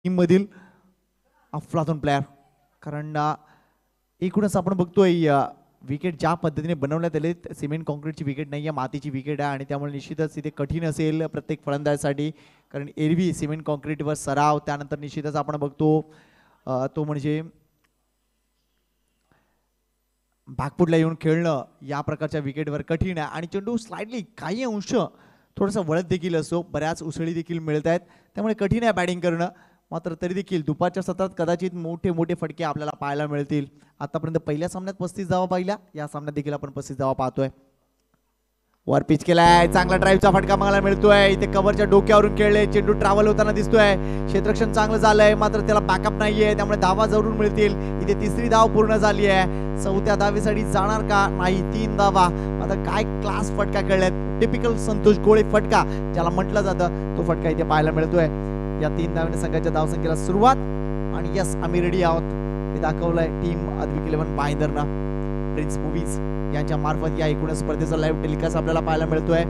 Team मधील अफलातून player, कारण एकूणच आपण बघतोय विकेट ज्या पद्धतीने बनवण्यात आले, सिमेंट कॉन्क्रीटची विकेट नाही आहे, मातीची विकेट आहे आणि त्यामुळे निश्चितच इथे कठीण असेल प्रत्येक फलंदाजासाठी, कारण एरवी सिमेंट कॉन्क्रीटवर सराव, त्यानंतर निश्चितच आपण बघतो तो म्हणजे बॅकफुटला येऊन खेळणं या प्रकारच्या विकेटवर कठीण आहे आणि चेंडू स्लाइडली काही अंश थोडासा वळत देखील असतो, बऱ्याच उसळी देखील मिळत आहेत, त्यामुळे कठीण आहे बॅटिंग करणं. मात्र तरी देखील दुपारच्या सत्रात कदाचित मोठे मोठे फटके आपल्याला पाहायला मिळतील. आतापर्यंत पहिल्या सामन्यात 35 धावा पाहिल्या, या सामन्यात देखील आपण 35 धावा पाहतोय. वर पिच केलाय, चांगला ड्राईव्हचा फटका मला मिळतोय. इथे कव्हरच्या डोक्यावरून खेळले, चेंडू ट्रॅव्हल होताना दिसतोय, क्षेत्ररक्षण चांगलं झालंय, मात्र त्याला बॅकअप नाहीये, त्यामुळे धावा जरूर मिळतील. इथे तिसरी धाव पूर्ण झाली आहे, चौथ्या धावेसाठी जाणार का नाही, 3 धावा. आता काय क्लास फटका खेळलेत, टिपिकल संतोष गोळे फटका ज्याला म्हटलं जातं, तो फटका इथे पाहायला मिळतोय. या 3 धावांनी संघाच्या धावसंख्येला सुरुवात आणि यस आम्ही रेडी आहोत हे दाखवलंय टीम अद्विक 11 पायंदरनं. प्रिन्स मूवीज यांच्या मार्फत या एकूणच स्पर्धेचा लाईव्ह टेलिकास्ट आपल्याला पाहायला मिळतोय.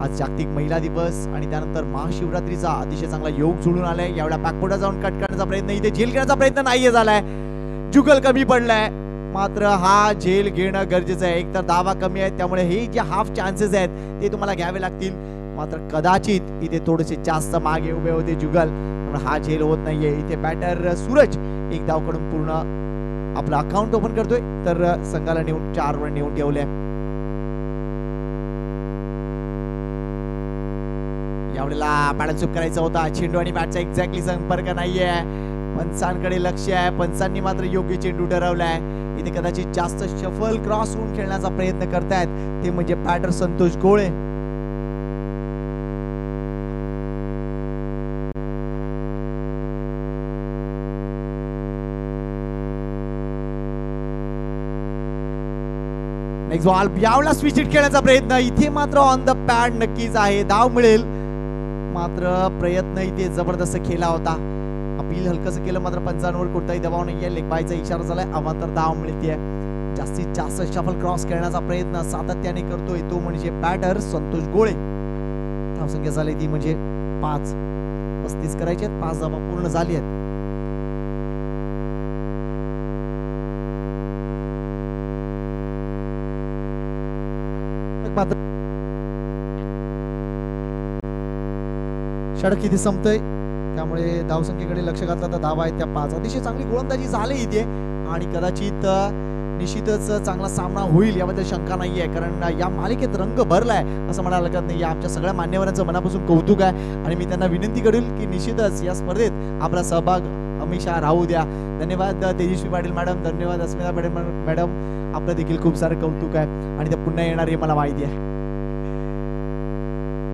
आज जागतिक महिला दिवस आणि त्यानंतर महाशिवरात्रीचा अतिशय चांगला योग जुळून आलाय. यावेळा बॅकफुटला जाऊन कट करण्याचा प्रयत्न, इथे झेल घेण्याचा प्रयत्न नाहीये झालाय, जुगल कमी पडलाय, मात्र हा झेल घेणं गरजेचं आहे. एकतर धावा कमी आहेत, त्यामुळे हे जे हाफ चान्सेस आहेत ते तुम्हाला घ्यावे लागतील. मात्र कदाचित इथे थोडेसे जास्त मागे उभे होते जुगल, पण हा झेल होत नाहीये. इथे बॅटर सूरज एक धावकडून पूर्ण आपलं अकाउंट ओपन करतोय, तर संघाला नेऊन 4 रन नेऊन ठेवले. यावेळेला पॅडल चूक करायचा होता, चेंडू आणि बॅटचा एक्झॅक्टली संपर्क नाहीये. पंचांकडे लक्ष आहे, पंचांनी मात्र योग्य चेंडू ठरवलाय. इथे कदाचित जास्त शफल क्रॉस होऊन खेळण्याचा प्रयत्न करतायत, ते म्हणजे बॅटर संतोष गोळे. नेक्स्ट बॉल, यावेळेला स्विच हिट खेळण्याचा प्रयत्न, इथे मात्र ऑन द पॅड नक्कीच आहे, धाव मिळेल, मात्र प्रयत्न इथे जबरदस्त केला होता. अपील हलकस केलं, मात्र पंचांवर कोणताही दबाव नाहीये, लेग बायचा इशारा झालाय, अवांतर धाव मिळते. जास्तीत जास्त शफल क्रॉस खेळण्याचा प्रयत्न सातत्याने करतोय तो म्हणजे बॅटर संतोष गोळे. धावसंख्या झाली ती म्हणजे 5, 35 करायचे आहेत, 5 धावा पूर्ण झाली आहेत. षटक इथे संपतोय, त्यामुळे धावसंख्येकडे लक्ष घातलं तर धावा आहेत त्या 5. अतिशय चांगली गोलंदाजी झाली इथे आणि कदाचित निश्चितच चांगला सामना होईल याबद्दल शंका नाहीये, कारण या मालिकेत रंग भरलाय असं म्हणायला लागत नाही. आमच्या सगळ्या मान्यवरांचं मनापासून कौतुक आहे आणि मी त्यांना विनंती करेल की निश्चितच या स्पर्धेत आपला सहभाग हमेशा राहू द्या. धन्यवाद तेजस्वी पाटील मॅडम, धन्यवाद अस्मिता मॅडम, आपलं देखील खूप सारं कौतुक आहे आणि ते पुन्हा येणार हे मला माहिती आहे.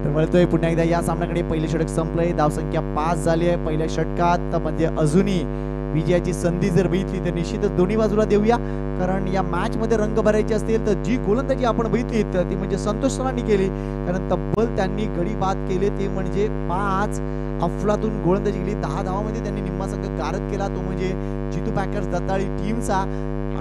तर वळतोय पुन्हा एकदा या सामन्याकडे. पहिले षटक संपलंय, धावसंख्या 5 झाली आहे पहिल्या षटकात. मध्ये अजूनही विजयाची संधी जर बघितली तर निश्चितच दोन्ही बाजूला देऊया, कारण या मॅच मध्ये रंग भरायचे असतील तर जी गोलंदाजी आपण बघितली ती म्हणजे संतोष सरांनी केली, कारण तब्बल त्यांनी गडी बाद केले, ते म्हणजे 5 अफलातून गोलंदाजी केली. 10 धावामध्ये त्यांनी निम्मा संघ गारद केला, तो म्हणजे जितू पॅकर्स दत्ताळी टीमचा,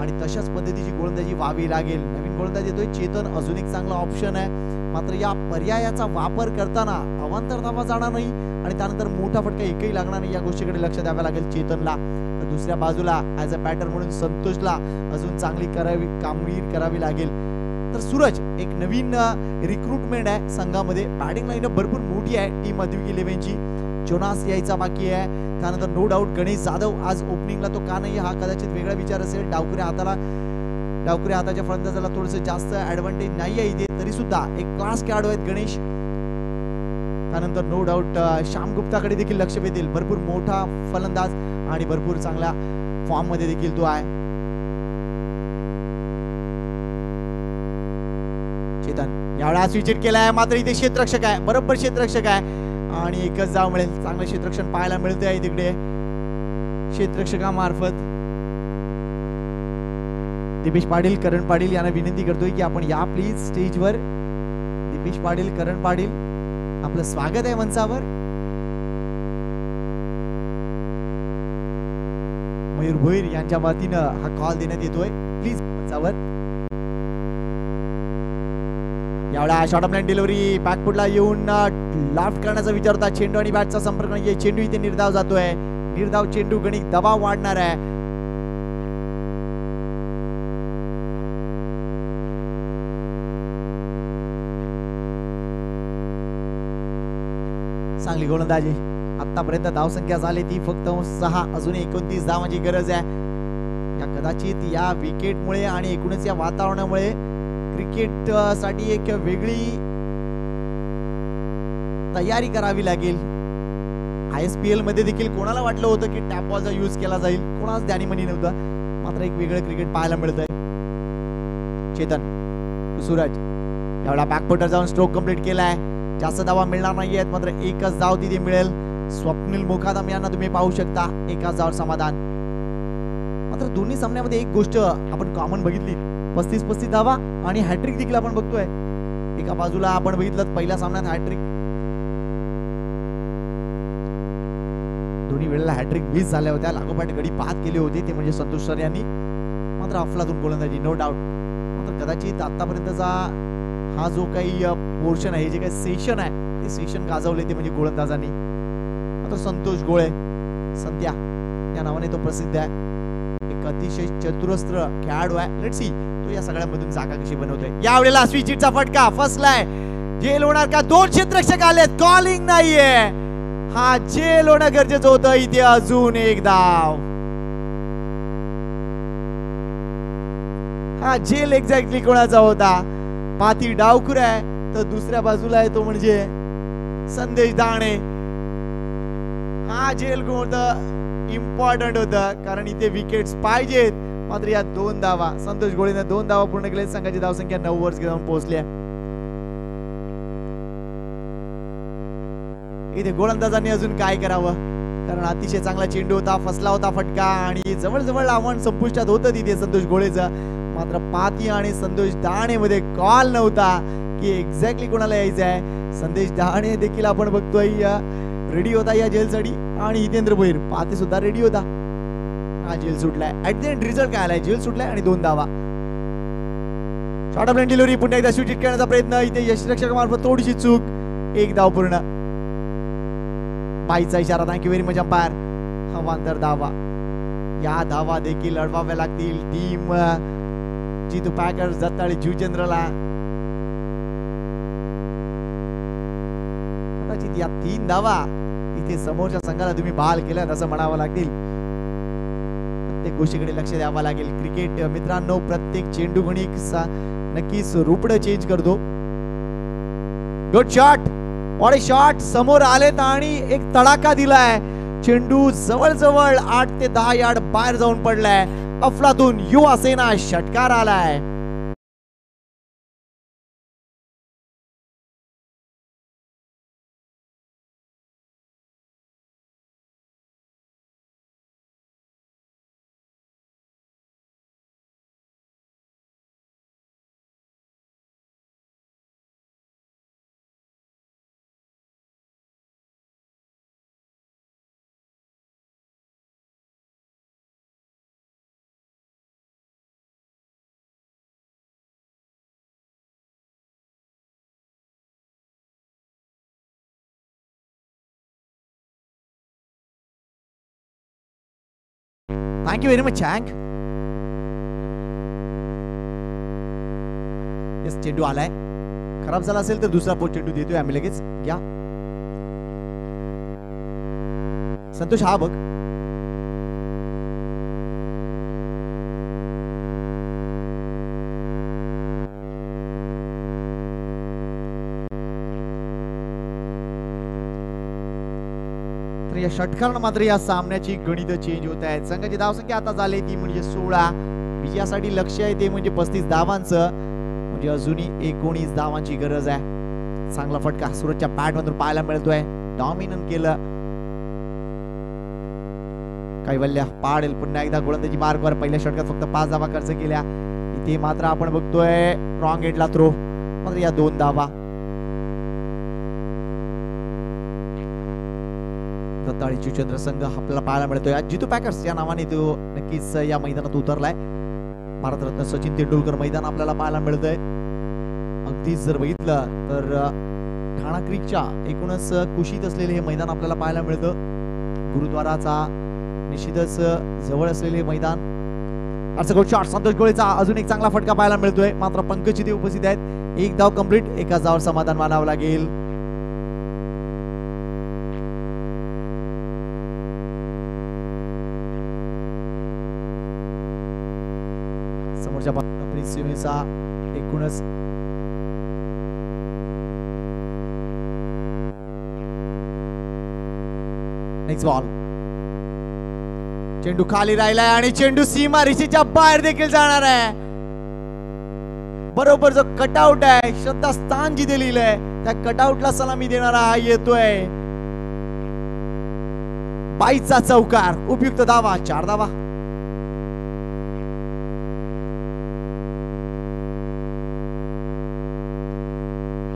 आणि तशाच पद्धतीची गोलंदाजी व्हावी लागेल. नवीन गोलंदाज येतोय चेतन, अजून एक चांगला ऑप्शन आहे, मात्र या पर्यायाचा वापर करताना अवांतर धावा जाणार नाही आणि त्यानंतर मोठा फटका एकही लागणार नाही, या गोष्टीकडे लक्ष द्यावं लागेल चेतनला. तर दुसऱ्या बाजूला ॲज अ बॅटर म्हणून संतोषला अजून चांगली कामगिरी करावी लागेल. तर सूरज एक नवीन रिक्रुटमेंट आहे संघामध्ये, बॅटिंग लाईनअप भरपूर मोठी आहे टीम अद्विक 11ची. जोनास यायचा बाकी आहे, त्यानंतर नो डाऊट गणेश जाधव आज ओपनिंगला, तो का नाही हा कदाचित वेगळा विचार असेल. डावकुऱ्या हाताच्या फलंदाजाला थोडंसं जास्त ऍडव्हान्टेज नाही आहे इथे, तरी सुद्धा एक क्लास खेळाडू आहेत गणेश. त्यानंतर नो डाऊट श्याम गुप्ताकडे देखील लक्ष वेधेल, भरपूर मोठा फलंदाज आणि भरपूर चांगल्या फॉर्म मध्ये देखील तो आहे. चेतन यावेळा स्विच हिट केलाय, मात्र इथे क्षेत्ररक्षक आहे, बरोबर क्षेत्ररक्षक आहे आणि एकच धाव मिळेल. चांगलं क्षेत्ररक्षण पाहायला मिळते आहे तिकडे क्षेत्ररक्षकामार्फत. दीपेश पाटील, करण पाटील यांना विनंती करतोय की आपण या प्लीज स्टेजवर. दीपेश पाटील, करण पाटील, आपलं स्वागत आहे मंचावर. मयूर भोईर यांच्या वतीनं हा कॉल देण्यात येतोय, प्लीज मंचावर. यावेळा शॉर्ट ऑफ लाईन डिलिव्हरी, बॅकफुटला येऊन लाफ्ट करण्याचा विचार होता, चेंडू आणि बॅटचा संपर्क नाहीये, चेंडू इथे निर्धाव जातोय. निर्धाव चेंडू गणित दबाव वाढणार आहे. चांगली गोलंदाजी. आतापर्यंत धावसंख्या झाली ती फक्त 6. अजून 29 धावांची गरज आहे. या कदाचित या विकेटमुळे आणि एकूणच या वातावरणामुळे क्रिकेट साठी एक वेगळी तयारी करावी लागेल. ISPL मध्ये देखील कोणाला वाटलं होतं की टॅप बॉलचा यूज केला जाईल, कोणाच ध्यानीमनी नव्हतं. मात्र एक वेगळं क्रिकेट पाहायला मिळतंय. चेतन सूरज यावेळेला बॅकफुटर जाऊन स्ट्रोक कंप्लीट केलाय. जास्त धावा मिळणार नाहीयेत, मात्र एकच धाव तिथे मिळेल. स्वप्नील मुखादम यांना तुम्ही पाहू शकता. एकाच धावावर समाधान. मात्र दोन्ही सामन्यामध्ये एक गोष्ट आपण कॉमन बघितली, 35 धावा आणि हॅट्रिक देखील आपण बघतोय. एका बाजूला आपण बघितलं पहिल्या सामन्यात हॅट्रिक, दोन्ही वेळेला हॅट्रिक मिस झाल्या होत्या. लागोपाठ गडी पाहत केले होते ते म्हणजे संतोष सर यांनी. मात्र अफलातून गोलंदाजी नो डाऊट. मात्र कदाचित आतापर्यंतचा हा जो काही पोर्शन आहे, जे काही सेशन आहे, ते सेशन गाजवले ते म्हणजे गोलंदाजांनी. मात्र संतोष गोळे संत्या या नावाने तो प्रसिद्ध आहे. एक अतिशय चतुरस्त्र खेळाडू आहे. लेट्स सी तो या सगळ्यामधून जागा कशी बनवतोय. यावेळेला स्विचिटचा फटका फसलाय. जेल होणार का? 2 क्षेत्ररक्षक आलेत. कॉलिंग नाहीये. हा जेल होणं गरजेचं होतं. इथे अजून एक धाव. हा जेल एक्झॅक्टली कोणाचा होता? पाती डावखुर आहे, तर दुसऱ्या बाजूला आहे तो म्हणजे संदेश दाणे. हा जेल कोणतं इम्पॉर्टंट होतं, कारण इथे विकेट्स पाहिजेत. मात्र या 2 धावा संतोष गोळेने 2 धावा पूर्ण केल्या. संघाची धावसंख्या 9 वर जाऊन पोहोचली. इथे गोलंदाजांनी अजून काय करावं, कारण अतिशय चांगला चेंडू होता, फसला होता फटका आणि जवळजवळ आव्हान संपुष्टात होतं तिथे संतोष गोळेचं. मात्र पाती आणि संतोष दाणे मध्ये कॉल नव्हता की एक्झॅक्टली कोणाला यायचं आहे. संदेश दाणे देखील आपण बघतोय रेडी होता या जेलसाठी आणि हितेंद्र भोईर पाती सुद्धा रेडी होता. हा जेल सुटलाय. ऍट द एंड रिझल्ट काय आलाय? जेल सुटलाय आणि 2 धावा. शॉर्ट ऑफ डिलिव्हरी पुन्हा एकदा स्विच करण्याचा प्रयत्न. इथे यशरक्षकामार्फत थोडीशी चूक. 1 धाव पूर्ण. बाईचा इशारा. Thank you very much umpire. हवांतर धावा. या धावा देखील अडवाव्या लागतील टीम जितू पॅकर्स दत्ताळी जुचंद्रला. कदाचित या 3 धावा इथे समोरच्या संघाला तुम्ही बहाल केल्यात असं म्हणावं लागतील. प्रत्येक गोष्टीकडे लक्ष द्यावं लागेल. क्रिकेट मित्रांनो प्रत्येक चेंडू गणित नक्कीच रूपडं चेंज करतो. Good shot. Body shot. समोर आलेत आणि एक तडाखा दिलाय. चेंडू जवळजवळ 8 ते 10 यार्ड बाहेर जाऊन पडलाय. अफलातून युवा सेना षटकार आलाय. थँक्यू व्हेरी मच चँक. येस चेंडू आलाय. खराब झाला असेल तर दुसरा पोस्ट चेंडू देतोय आम्ही लगेच. घ्या संतोष. हा बघ. या षटकारण मात्र या सामन्याची गणित चेंज होत आहेत. संघाची धावसंख्या आता झाली ती म्हणजे 16. विजयासाठी लक्ष आहे ते म्हणजे 35 धावांचं. म्हणजे अजूनही 19 धावांची गरज आहे. चांगला फटका सूरजच्या पॅड मधून पाहायला मिळतोय. डॉमिनंट केलं. कैवल्य पाडेल पुन्हा एकदा गोलंदाजी मार्गवर. पहिल्या षटकात फक्त 5 धावा खर्च केल्या. इथे मात्र आपण बघतोय रॉंग एंडला थ्रो. मात्र या 2 धावा. दत्ताळी जुचंद्र संघ आपल्याला पाहायला मिळतोय. आज जितू पॅकर्स या नावाने तो नक्कीच या मैदानात उतरलाय. भारतरत्न सचिन तेंडुलकर मैदान आपल्याला पाहायला मिळतंय. अगदीच जर बघितलं तर ठाणा क्रीकच्या एकूणच कुशीत असलेले हे मैदान आपल्याला पाहायला मिळतं. गुरुद्वाराचा निश्चितच जवळ असलेले मैदान. गुड शॉट संतोष गोळेचा अजून एक चांगला फटका पाहायला मिळतोय. मात्र पंकज चिते उपस्थित आहेत. एक धाव कंप्लीट. एका धावावर समाधान मानावं लागेल. समोरच्या बाजूला सीमेचा एकूणच नेक्स्ट बॉल. चेंडू खाली राहिलाय आणि चेंडू सीमा रेषेच्या बाहेर देखील जाणार आहे. बरोबर जो कटआउट आहे, श्रद्धास्थान जिथे लिहिलंय त्या कटआउटला सलामी देणारा हा येतोय. 22चा चौकार. उपयुक्त धावा. 4 धावा.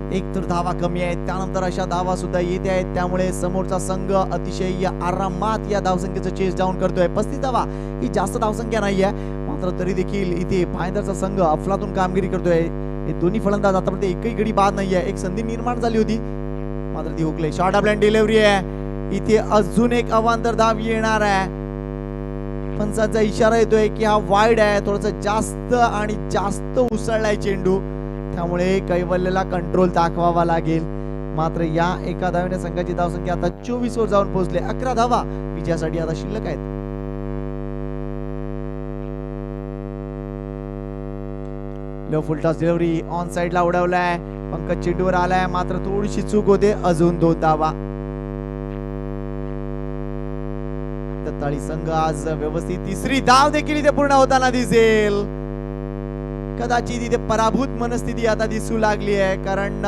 एक तर धावा कमी आहेत, त्यानंतर अशा धावा सुद्धा येते आहेत. त्यामुळे समोरचा संघ अतिशय आरामात या धावसंख्येचं चेस डाऊन करतोय. 35 धावा ही जास्त धावसंख्या नाहीये, मात्र तरी देखील इथे भाईंदरचा संघ अफलातून कामगिरी करतोय. हे दोन्ही फलंदाज आतापर्यंत एकही गडी बाद नाहीये. एक संधी निर्माण झाली होती, मात्र ती हुकली. शॉर्ट ब्लँड डिलिव्हरी आहे. इथे अजून एक अवांतर धाव येणार आहे. पंचाचा इशारा येतोय की हा वाईड आहे. थोडस जास्त आणि जास्त उसळलाय चेंडू, त्यामुळे कैवल्यला कंट्रोल दाखवावा लागेल. मात्र या एका धावेने संघाची धावसंख्या आता 24 वर जाऊन पोहोचले. 11 धावा विजयासाठी आता शिल्लक आहेत. Low full toss delivery on साइडला उडवलाय. पंकज चेंडूवर आलाय, मात्र थोडीशी चूक होते. अजून 2 धावा. दत्ताळी संघ आज व्यवस्थित. तिसरी धाव देखील इथे पूर्ण होताना दिसेल. कदाचित इथे पराभूत मनस्थिती आता दिसू लागली आहे, कारण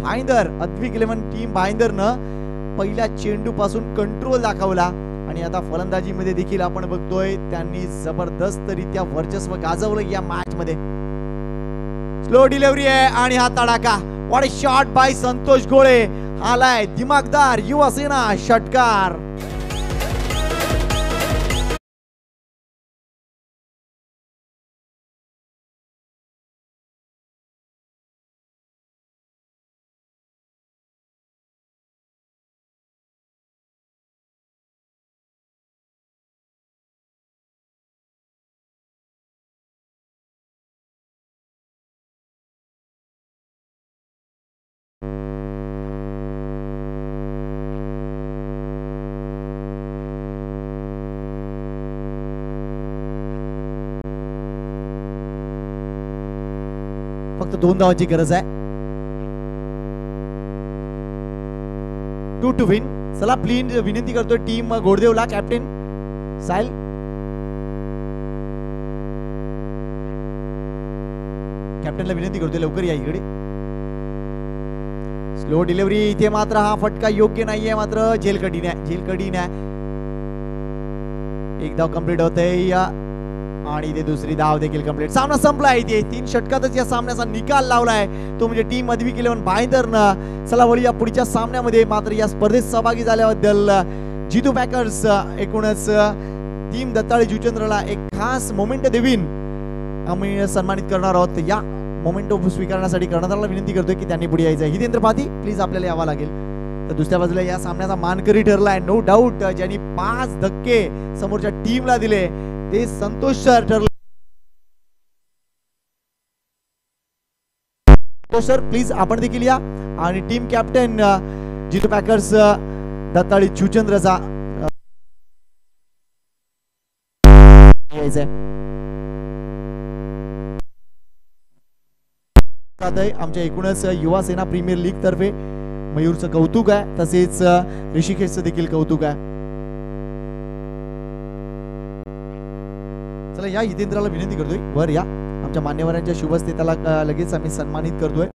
भाईंदर अद्विक 11 टीम भाईंदरनं पहिल्या चेंडू पासून कंट्रोल दाखवला आणि आता फलंदाजीमध्ये देखील आपण बघतोय त्यांनी जबरदस्तरित्या वर्चस्व गाजवलं या मॅच मध्ये. स्लो डिलिव्हरी आहे आणि हा तडाखा. What a shot bye Santosh गोळे. आलाय दिमागदार युवा सेना षटकार. फक्त 2 धावांची गरज आहे. 2 to win. चला प्लीज विनंती करतोय टीम घोडदेवला, कॅप्टन साहिल कॅप्टनला विनंती करतोय लवकर या इकडे. Slow delivery. इथे मात्र हा फटका योग्य नाहीये, मात्र झेलकडी नाही. एक धाव कंप्लीट होते आणि इथे दुसरी धाव देखील कंप्लीट. सामना संपला. इथे 3 षटकातच या सामन्याचा निकाल लावलाय, तो म्हणजे टीम अद्विक 11 भाईंदरनं. चला वळूया पुढच्या सामन्यामध्ये. मात्र या स्पर्धेत सहभागी झाल्याबद्दल जितू पॅकर्स एकूणच टीम दत्ताळे जुचंद्रला एक खास मोमेंट देवीन आम्ही सन्मानित करणार आहोत. या मोमेंट स्वीकारण्यासाठी कर्णधाराला विनंती करतोय की त्यांनी पुढे यायचं. हितेंद्र पाती प्लीज आपल्याला यावं लागेल. तर दुसऱ्या बाजूला या सामन्याचा मानकरी ठरलाय नो डाऊट, ज्यांनी 5 धक्के समोरच्या टीमला दिले ते संतोष सर ठरले. सर प्लीज आपण देखील या. आणि टीम कॅप्टन जितू पॅकर्स दत्ताळी जुचंद्रचा आमच्या एकूणच युवा सेना प्रीमियर लीग तर्फे मयूरचं कौतुक आहे, तसेच ऋषिकेशचं देखील कौतुक आहे. चला या हितेंद्राला विनंती करतोय वर या. आमच्या मान्यवरांच्या शुभ हस्ते त्याला लगेच आम्ही सन्मानित करतोय.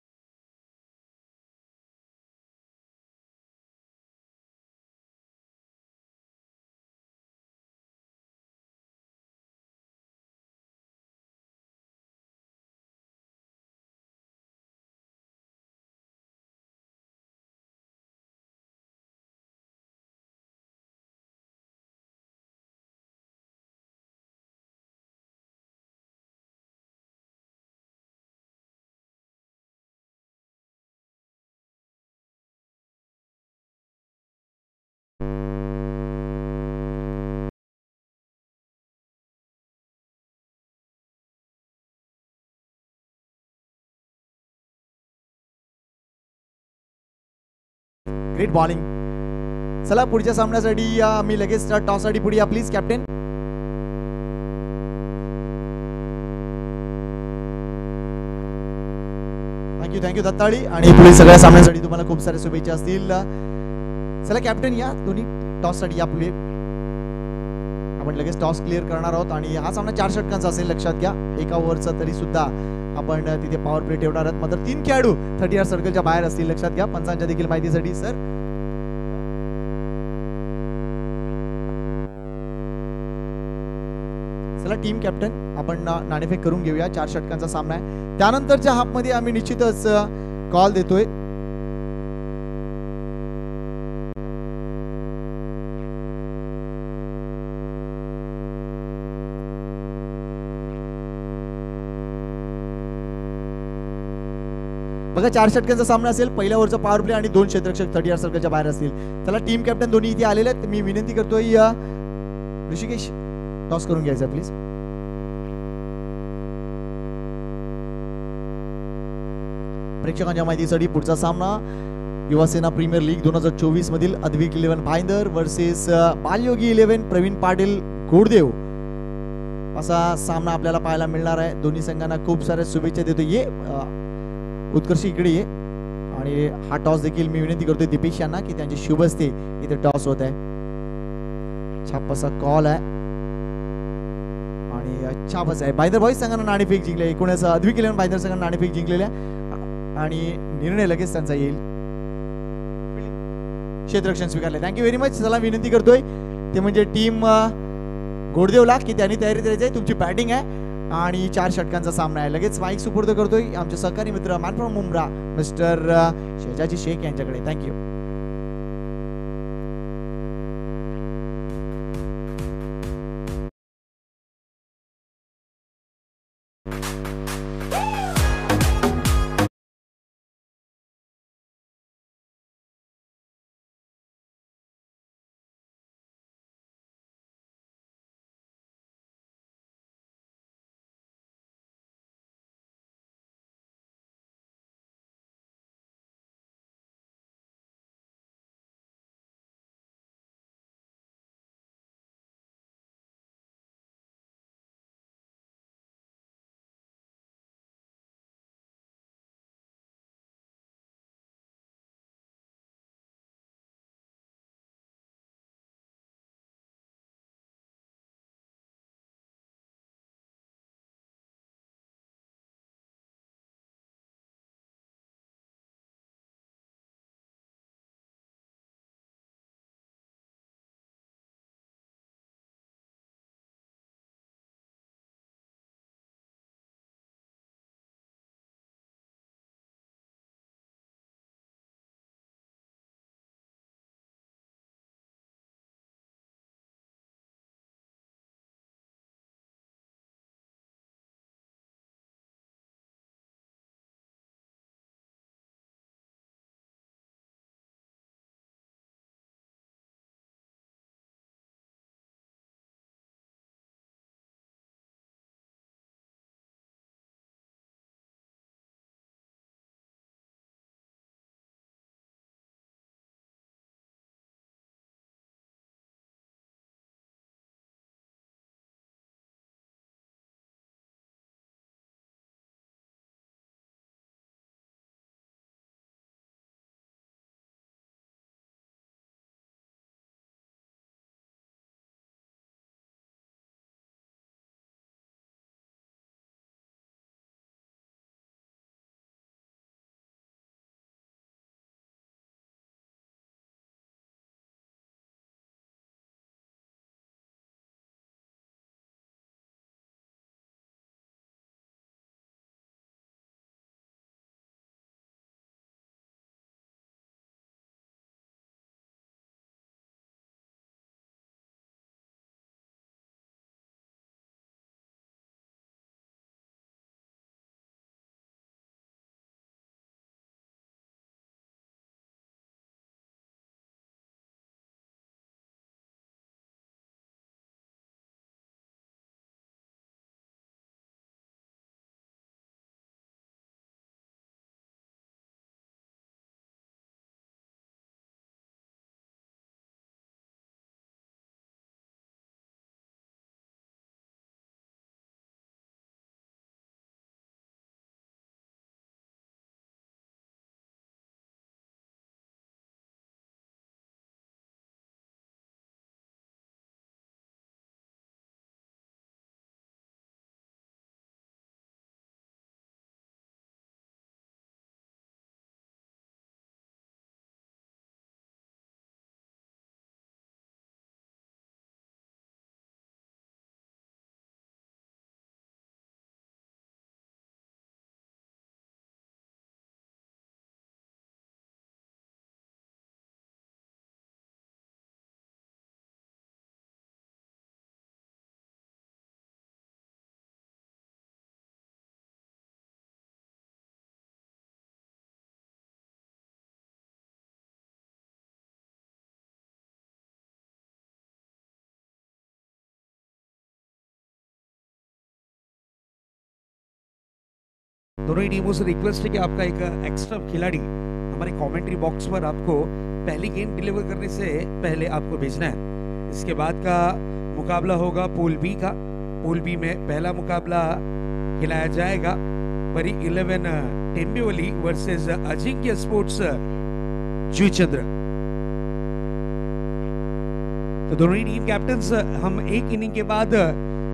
Great bowling. चला पुढच्या सामन्यासाठी आम्ही लगेच टॉस साठी पुढे या प्लीज कॅप्टन. थँक्यू दत्ताळी. आणि पुढील सगळ्या सामन्यासाठी तुम्हाला खूप साऱ्या शुभेच्छा असतील. चला कॅप्टन या दोन्ही टॉस साठी या पुढे. आपण लगेच टॉस क्लिअर करणार आहोत आणि हा सामना 4 षटकांचा असेल लक्षात घ्या. एका ओव्हरचा तरी सुद्धा आपण तिथे पॉवर प्ले ठेवणार आहोत. मात्र 3 खेळाडू 30 सर्कलच्या बाहेर असतील लक्षात घ्या. पंचांच्या देखील माहितीसाठी सर. चला टीम कॅप्टन आपण नाणेफेक करून घेऊया. 4 षटकांचा सामना आहे. त्यानंतरच्या हाफ मध्ये आम्ही निश्चितच कॉल देतोय. बघा 4 षटकांचा सामना असेल. पहिल्या ओव्हरचा पॉवर प्ले आणि 2 क्षेत्ररक्षक 30 सर्कलच्या बाहेर असतील. चला टीम कॅप्टन दोन्ही इथे आलेले आहेत. मी विनंती करतोय ऋषिकेश टॉस करून घ्यायचा प्लीज. प्रेक्षकांच्या माहितीसाठी पुढचा सामना युवासेना प्रीमियर लीग 2024 मधील अद्विक 11 भाईंदर वर्सेस बालयोगी 11 प्रवीण पाटील गोडदेव असा सामना आपल्याला पाहायला मिळणार आहे. दोन्ही संघांना खूप साऱ्या शुभेच्छा देतो. ये उत्कर्ष इकडे ये. आणि हा टॉस देखील मी विनंती करतोय दीपेश यांना की त्यांची शुभ असते इथे टॉस होत आहे. छाप असा कॉल आहे आणि छाप आहे. भाईंदर बॉईज संघानं नाणेफेक जिंकले. एकूणच अद्विक 11 भाईंदर संघानं नाणेफेक जिंकलेल्या आणि निर्णय लगेच त्यांचा येईल. क्षेत्ररक्षण स्वीकारले. Thank you very much. चला विनंती करतोय ते म्हणजे टीम गोडदेवला की त्यांनी तयारी करायची आहे. तुमची बॅटिंग आहे आणि 4 षटकांचा सामना आहे. लगेच माईक सुपूर्द करतोय आमचे सहकारी मित्र मॅन फ्रॉम मुंब्रा मिस्टर शेजाजी शेख यांच्याकडे. थँक्यू. दोनों ही टीमों से रिक्वेस्ट है कि आपका एक एक्स्ट्रा खिलाड़ी हमारे कमेंट्री बॉक्स पर आपको पहली गेंद डिलीवर करने से पहले आपको भेजना है। इसके बाद का मुकाबला होगा पूल बी का। पूल बी में पहला मुकाबला खिलाया जाएगा परी 11 टेम्बिवली वर्सेस अजिंक्य स्पोर्ट्स जुईचंद्र। तो दोनों ही टीम कैप्टन्स हम एक इनिंग के बाद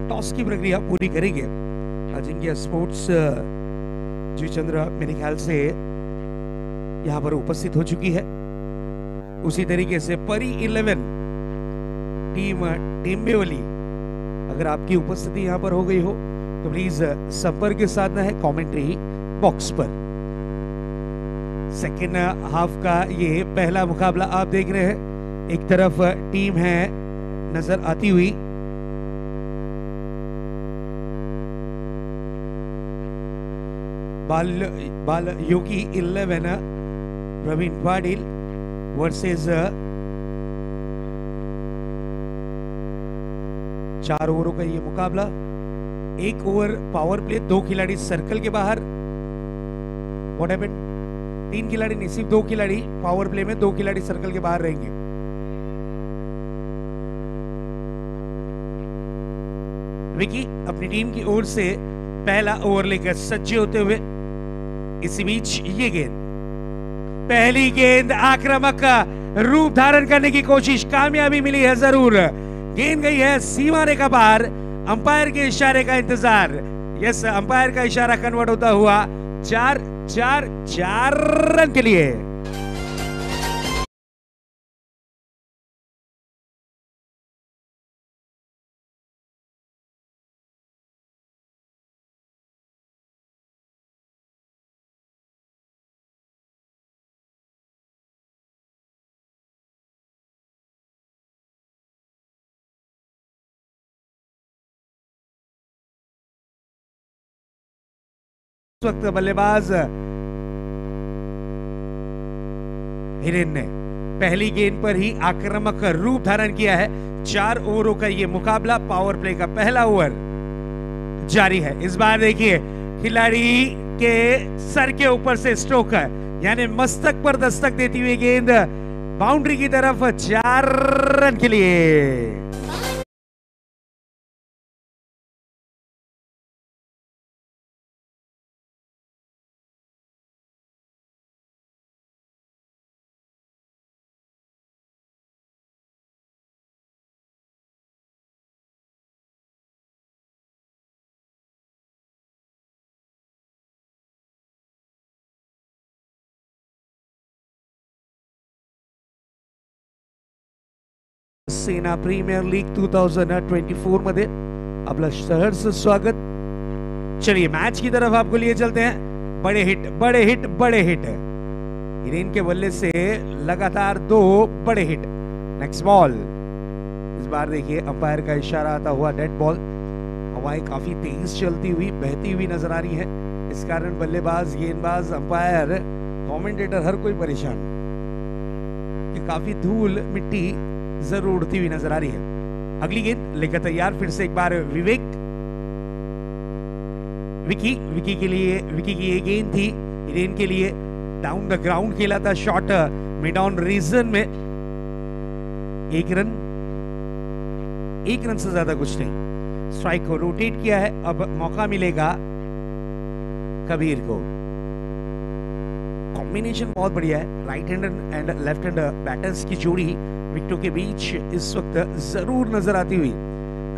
टॉस की प्रक्रिया पूरी करेंगे। अजिंक्य स्पोर्ट्स जुईचंद्र मेरे ख्याल से यहां पर उपस्थित हो चुकी है। उसी तरीके से परी 11 टीम टेम्बिवली, अगर आपकी उपस्थिति यहां पर हो गई हो तो प्लीज संपर्क साधना है कमेंट्री बॉक्स पर। सेकेंड हाफ का ये पहला मुकाबला आप देख रहे हैं। एक तरफ टीम है नजर आती हुई बाल योगी 11 प्रवीण पाटिल वर्सेस 4 ओवरों का ये मुकाबला। 1 ओवर पावर प्ले, 2 खिलाड़ी सर्कल के बाहर। What happened? 3 खिलाड़ी नहीं, सिर्फ 2 खिलाड़ी पावर प्ले में, 2 खिलाड़ी सर्कल के बाहर रहेंगे। विकी अपनी टीम की ओर से पहला ओवर लेकर सज्जे होते हुए। इसी बीच ये गेंद, पहली गेंद आक्रामक रूप धारण करने की कोशिश, कामयाबी मिली है जरूर। गेंद गई है सीमा रेखा पार। अंपायर के इशारे का इंतजार। यस, अंपायर का इशारा कन्वर्ट होता हुआ 4 रन के लिए। वक्त बल्लेबाज हिरेन ने पहली गेंद पर ही आक्रामक रूप धारण किया है। 4 ओवरों का ये मुकाबला, पावर प्ले का पहला ओवर जारी है। इस बार देखिए खिलाड़ी के सर के ऊपर से स्ट्रोक है, यानी मस्तक पर दस्तक देती हुई गेंद बाउंड्री की तरफ। 4 रन के लिए। सेना प्रीमियर लीग 2024 मध्ये आपलं सहर्ष स्वागत। चलिए मैच की तरफ आपको लिए चलते हैं। बड़े हिट बड़े हिट बड़े हिट, हिरेन के बल्ले से लगातार 2 बड़े हिट। नेक्स्ट बॉल, इस बार देखिए अंपायर का इशारा आता हुआ डेड बॉल। हवाएं काफी तेज चलती हुई बहती हुई नजर आ रही है। इस कारण बल्लेबाज, गेंदबाज, अंपायर, कमेंटेटर हर कोई परेशान कि काफी धूल मिट्टी जरूर उड़ती हुई नजर आ रही है। अगली गेंद लेकर तैयार फिर से एक बार विवेक। विकी के लिए, विकी की ये गेंद थी हिरेन के लिए। डाउन द ग्राउंड खेला था शॉट मिड ऑन रीजन में। 1 रन से ज्यादा कुछ नहीं। स्ट्राइक को रोटेट किया है। अब मौका मिलेगा कबीर को। कॉम्बिनेशन बहुत बढ़िया है। Right hand end left hand batters की जोड़ी विकेटों के बीच इस वक्त जरूर नजर आती हुई।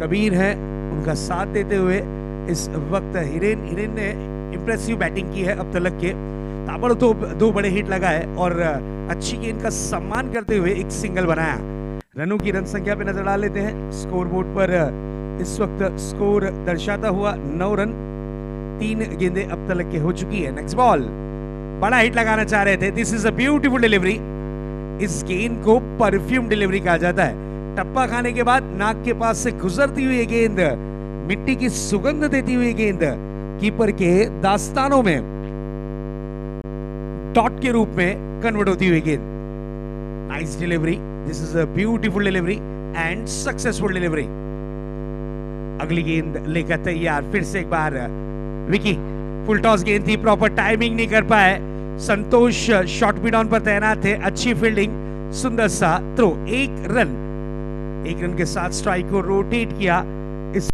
कबीर है उनका साथ देते हुए इस वक्त हिरेन ने इंप्रेसिव बैटिंग की है अब तक के। ताबड़तोड़ 2 बड़े हिट लगाए और अच्छी गेंद का सम्मान करते हुए एक सिंगल बनाया। रनों की रन संख्या पे नजर डाल लेते हैं। स्कोर बोर्ड पर इस वक्त स्कोर दर्शाता हुआ 9 रन। 3 गेंदें अब तक के हो चुकी है। नेक्स्ट बॉल, बड़ा हिट लगाना चाह रहे थे। दिस इज अ ब्यूटीफुल डिलीवरी। इस गेंद को परफ्यूम डिलीवरी कहा जाता है। टप्पा खाने के बाद नाक के पास से गुजरती हुई गेंद, मिट्टी की सुगंध देती हुई गेंद कीपर के दास्तानों में डॉट के रूप में कन्वर्ट होती हुई गेंद। Nice delivery. This is a beautiful delivery and successful delivery. अगली गेंद लेकर तैयार फिर से एक बार विकी। फुल टॉस गेंद थी, प्रॉपर टाइमिंग नहीं कर पाए। संतोष शॉर्ट मिड ऑन पर तैनात थे, अच्छी फील्डिंग, सुंदर सा थ्रो, एक रन के साथ स्ट्राइक को रोटेट किया। इस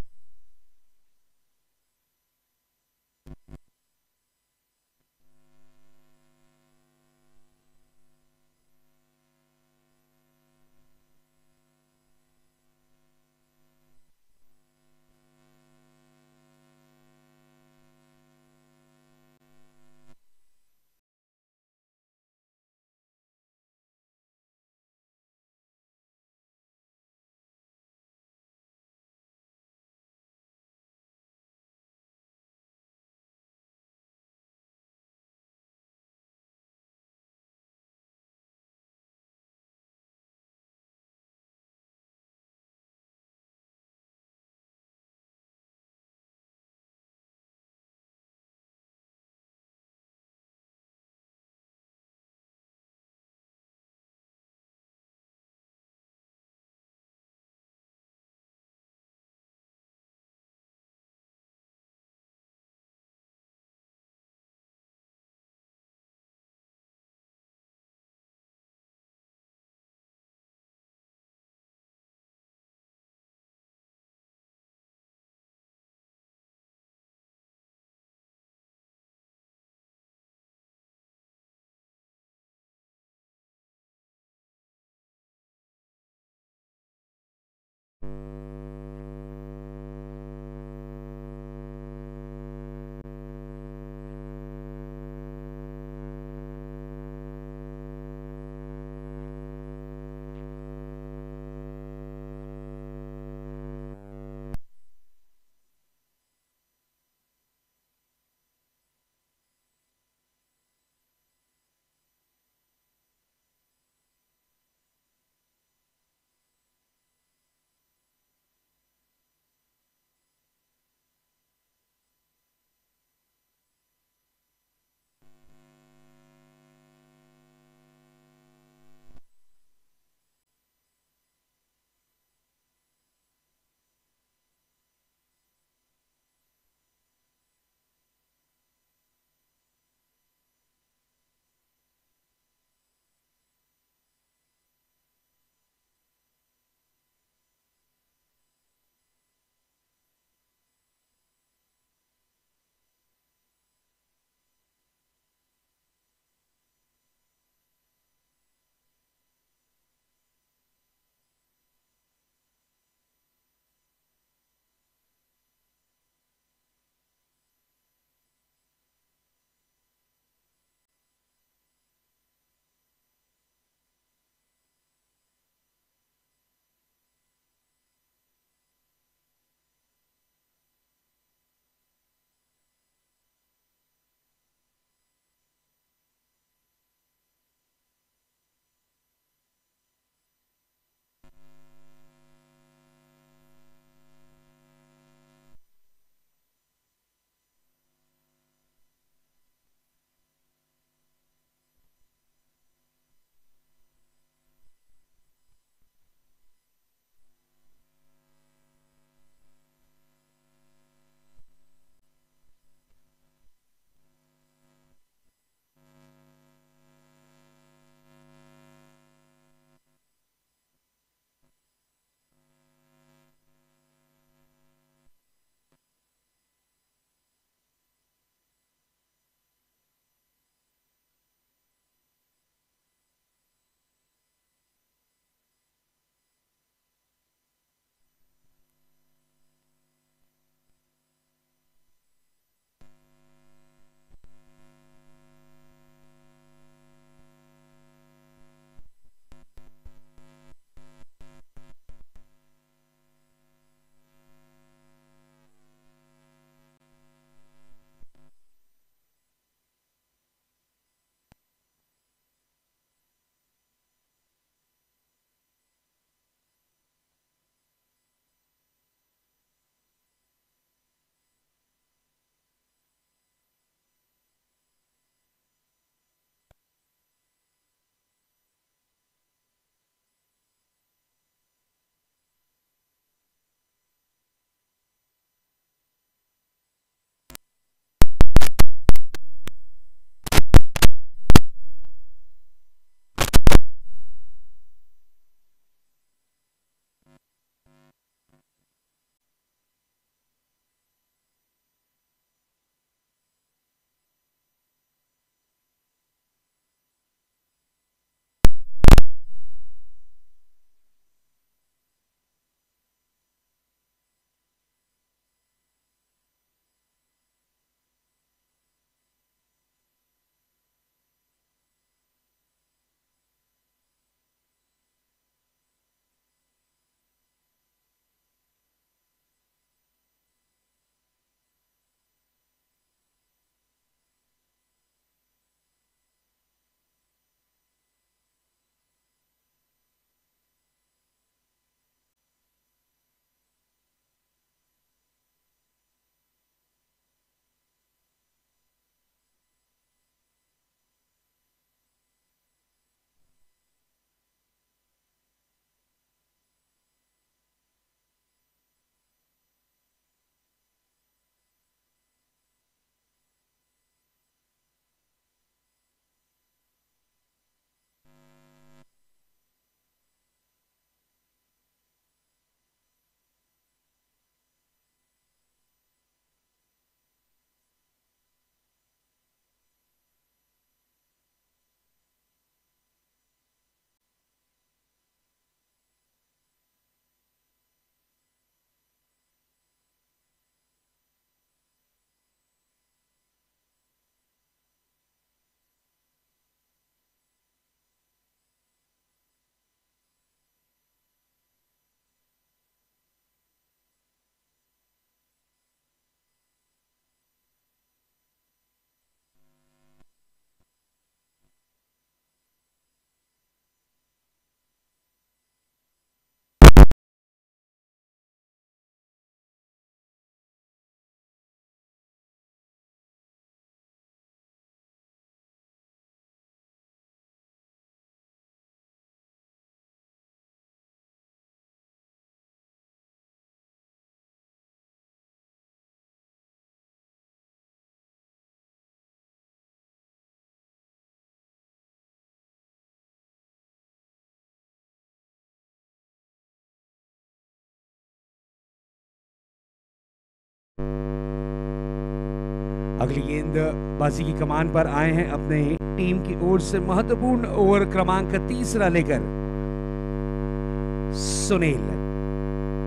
अगली गेंदबाजी की कमान पर आए हैं अपने टीम की ओर से महत्वपूर्ण ओवर क्रमांक 3 लेकर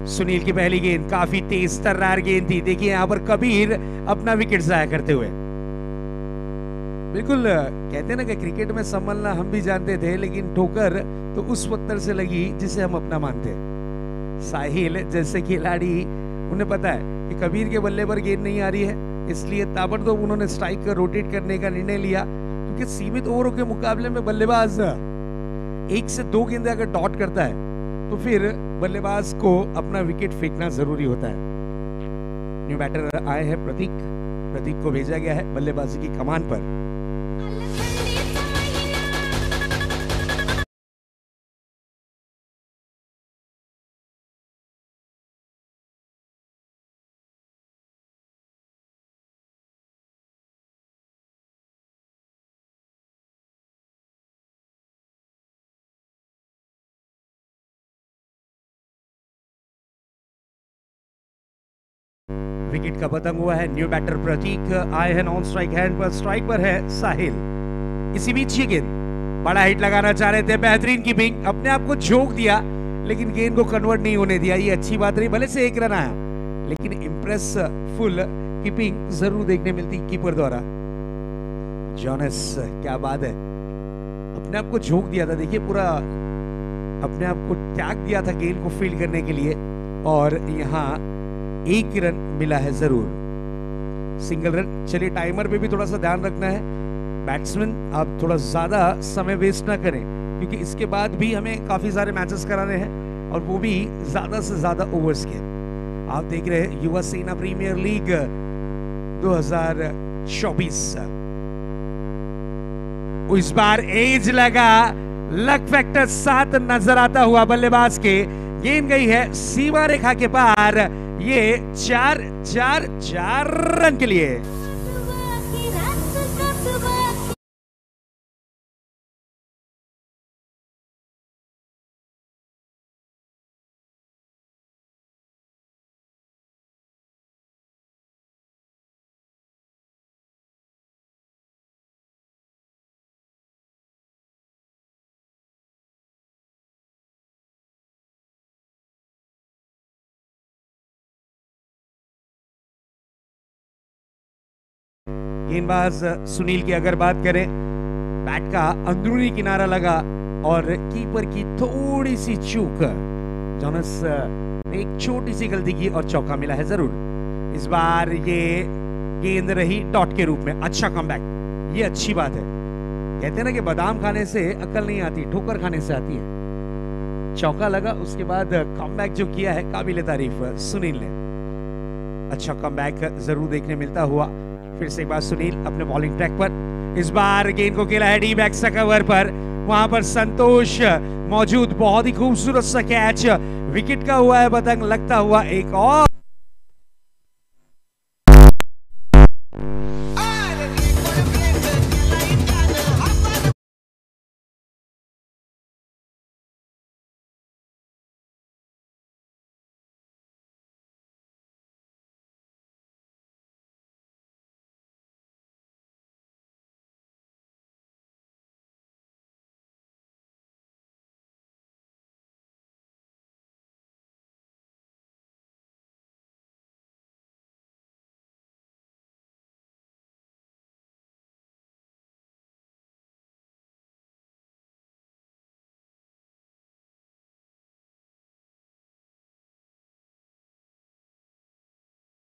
सुनील की पहली गेंद काफी तेज तर्रार गेंद थी। देखिए यहां पर कबीर अपना विकेट जाया करते हुए। बिल्कुल कहते हैं ना कि क्रिकेट में संभलना हम भी जानते थे, लेकिन ठोकर तो उस पत्थर से लगी जिसे हम अपना मानते हैं। साहिल जैसे खिलाड़ी, उन्हें पता है कि कबीर के बल्ले पर गेंद नहीं आ रही है, इसलिए ताबड़तोब उन्होंने स्ट्राइक कर रोटेट करने का निर्णय लिया, क्योंकि सीमित ओवरों के मुकाबले में बल्लेबाज 1 से 2 गेंदें अगर डॉट करता है तो फिर बल्लेबाज को अपना विकेट फेंकना जरूरी होता है। न्यू बैटर आए हैं प्रतीक को भेजा गया है बल्लेबाजी की कमान पर। विकेट का पतंग हुआ है। न्यू बैटर प्रतीक आए हैं नॉन स्ट्राइक हैंड पर, स्ट्राइक पर है साहिल। इसी बीच ये गेंद बड़ा हिट लगाना चाह रहे थे, बेहतरीन कीपिंग, अपने आप को झोंक दिया लेकिन गेंद को कन्वर्ट नहीं होने दिया। ये अच्छी बात रही, भले से 1 रन आया लेकिन इम्प्रेसफुल कीपिंग जरूर देखने मिलती कीपर द्वारा। जॉनस क्या बात है, अपने आप को झोंक दिया था। देखिए पूरा अपने आप को त्याग दिया था गेंद को फील्ड करने के लिए, और यहाँ 1 रन मिला है जरूर, सिंगल रन। चलिए टाइमर पे भी थोड़ा सा ध्यान रखना है, बैट्समैन आप थोड़ा ज्यादा समय वेस्ट ना करें, क्योंकि इसके बाद भी हमें काफी सारे मैचेस कराने हैं और वो भी ज्यादा से ज्यादा ओवर्स के। आप देख रहे हैं युवा सेना प्रीमियर लीग 2024। इस बार एज लगा, लक फैक्टर 7 नजर आता हुआ बल्लेबाज के। गेंद गई है सीमा रेखा के पार, ये 4 रन के लिए। गेंदबाज सुनील की अगर बात करें, बैट का अंदरूनी किनारा लगा और कीपर की थोड़ी सी चूक, जॉनस ने एक छोटी सी गलती की और चौका मिला है जरूर। इस बार ये गेंद रही डॉट के रूप में। अच्छा कमबैक, ये अच्छी बात है। कहते हैं ना कि बादाम खाने से अकल नहीं आती, ठोकर खाने से आती है। चौका लगा, उसके बाद कमबैक जो किया है काबिले तारीफ सुनील ने। अच्छा कमबैक जरूर देखने मिलता हुआ। फिर से एक बार सुनील अपने बॉलिंग ट्रैक पर, इस बार गेंद को खेला है डी बैक सा कवर पर, वहां पर संतोष मौजूद। बहुत ही खूबसूरत सा कैच, विकेट का हुआ है पतंग, लगता हुआ एक और।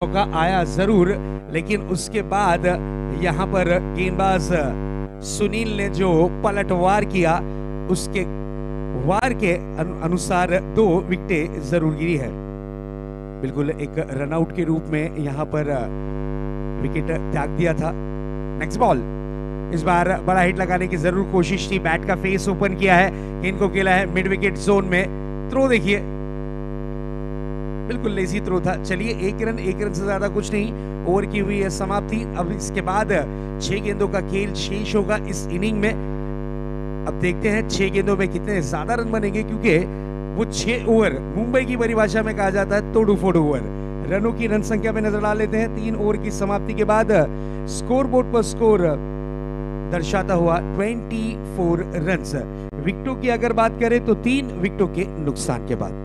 मौका आया जरूर, लेकिन उसके बाद यहां पर गेंदबाज सुनील ने जो पलटवार किया, उसके वार के अनुसार 2 विकेटें जरूर गिरी है। बिल्कुल एक रनआउट के रूप में यहां पर विकेट त्याग दिया था। नेक्स्ट बॉल, इस बार बड़ा हिट लगाने की जरूर कोशिश थी, बैट का फेस ओपन किया है, इनको खेला है मिड विकेट जोन में। थ्रो देखिए, बिल्कुल लेजी थ्रो था। चलिए 1 रन से ज्यादा कुछ नहीं, ओवर की हुई है समाप्ति। अब इसके बाद 6 गेंदों का खेल शेष होगा इस इनिंग में। अब देखते हैं 6 गेंदों में कितने ज्यादा रन बनेंगे, क्योंकि वो 6 ओवर मुंबई की परिभाषा में कहा जाता है तोड़ू फोड़ ओवर। रनों की रन संख्या में नजर डाल लेते हैं। 3 ओवर की समाप्ति के बाद स्कोर बोर्ड पर स्कोर दर्शाता हुआ 24 रन्स। विकेटों की अगर बात करें तो 3 विकेटों के नुकसान के बाद।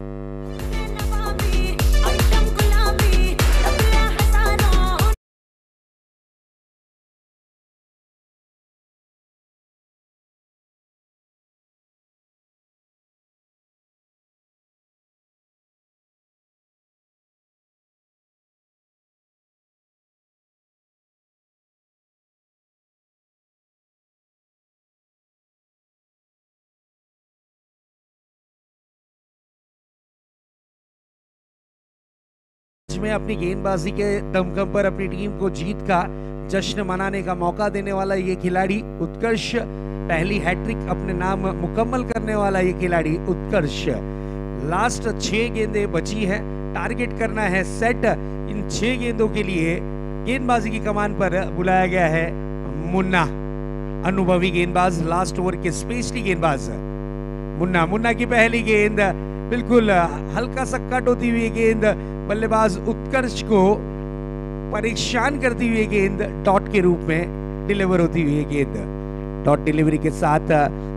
में अपनी गेंदबाजी के दमखम पर अपनी टीम को जीत का जश्न मनाने का मौका देने वाला ये खिलाड़ी उत्कर्ष, पहली हैट्रिक अपने नाम मुकम्मल करने वाला ये खिलाड़ी उत्कर्ष। लास्ट 6 गेंदें बची हैं, टारगेट करना है सेट। इन 6 गेंदों के लिए गेंदबाजी की कमान पर बुलाया गया है मुन्ना, अनुभवी गेंदबाज, लास्ट ओवर के स्पेशली गेंदबाज मुन्ना की पहली गेंद बिल्कुल हल्का सा कट होती हुई गेंद, बल्लेबाज उत्कर्ष को परेशान करती हुई गेंद, डॉट के रूप में डिलीवर होती हुई गेंद। डॉट डिलीवरी के साथ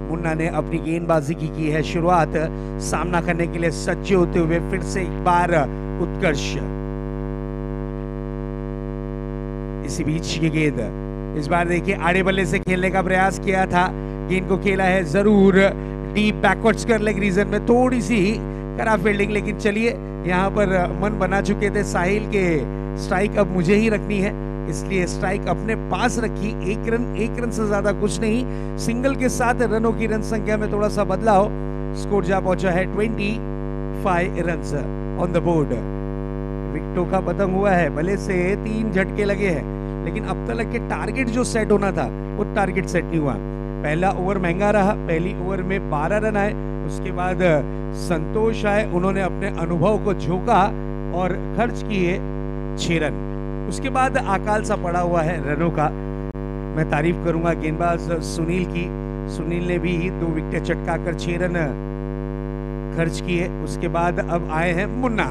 मुन्ना ने अपनी गेंदबाजी की है शुरुआत। सामना करने के लिए सज्ज होते हुए फिर से एक बार उत्कर्ष। इसी बीच ये गेंद इस बार देखिए आड़े बल्ले से खेलने का प्रयास किया था, गेंद को खेला है जरूर डीप बैकवर्ड्स कर लेग रीजन में, थोड़ी सी खराब फील्डिंग, लेकिन चलिए यहाँ पर मन बना चुके थे साहिल के स्ट्राइक अब मुझे ही रखनी है, इसलिए स्ट्राइक अपने पास रखी। एक रन से ज्यादा कुछ नहीं। सिंगल के साथ रनों की रन संख्या में थोड़ा सा बदलाव, स्कोर जा पहुंचा है 25 रन्स ऑन द बोर्ड। विकेटों का पतंग हुआ है, भले से 3 झटके लगे हैं, लेकिन अब तक के टारगेट जो सेट होना था वो टारगेट सेट नहीं हुआ। पहला ओवर महंगा रहा, पहली ओवर में 12 रन आए, उसके बाद संतोष आए, उन्होंने अपने अनुभव को झोंका और खर्च किए 6 रन। उसके बाद अकाल सा पड़ा हुआ है रनों का। मैं तारीफ करूंगा गेंदबाज सुनील की, सुनील ने भी 2 विकेट चटकाकर 6 रन खर्च किए। उसके बाद अब आए हैं मुन्ना,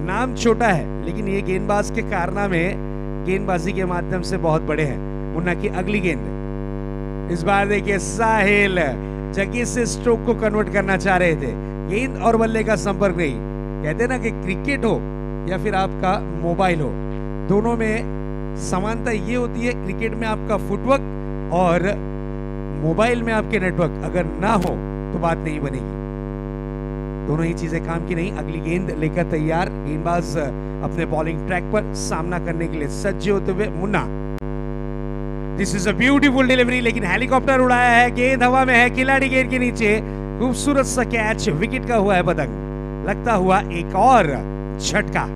नाम छोटा है लेकिन ये गेंदबाज के कारनामे गेंदबाजी के माध्यम से बहुत बड़े हैं। मुन्ना की अगली गेंद, इस बार देखिए साहिल जगह से स्ट्रोक को कन्वर्ट करना चाह रहे थे, गेंद और बल्ले का संपर्क नहीं। कहते ना कि क्रिकेट हो या फिर आपका मोबाइल हो, दोनों में समानता ये होती है, क्रिकेट में आपका फुटवर्क और मोबाइल में आपके नेटवर्क अगर ना हो तो बात नहीं बनेगी। दोनों ही चीजें काम की नहीं। अगली गेंद लेकर तैयार, गेंदबाज अपने बॉलिंग ट्रैक पर सामना करने के लिए सज्ज होते हुए मुन्ना। दिस इज अ ब्यूटीफुल डिलीवरी, लेकिन हेलीकॉप्टर उड़ाया है, गेंद हवा में है, खिलाड़ी गेंद के नीचे, खूबसूरत सा कैच, विकेट का हुआ है पतंग, लगता हुआ एक और झटका।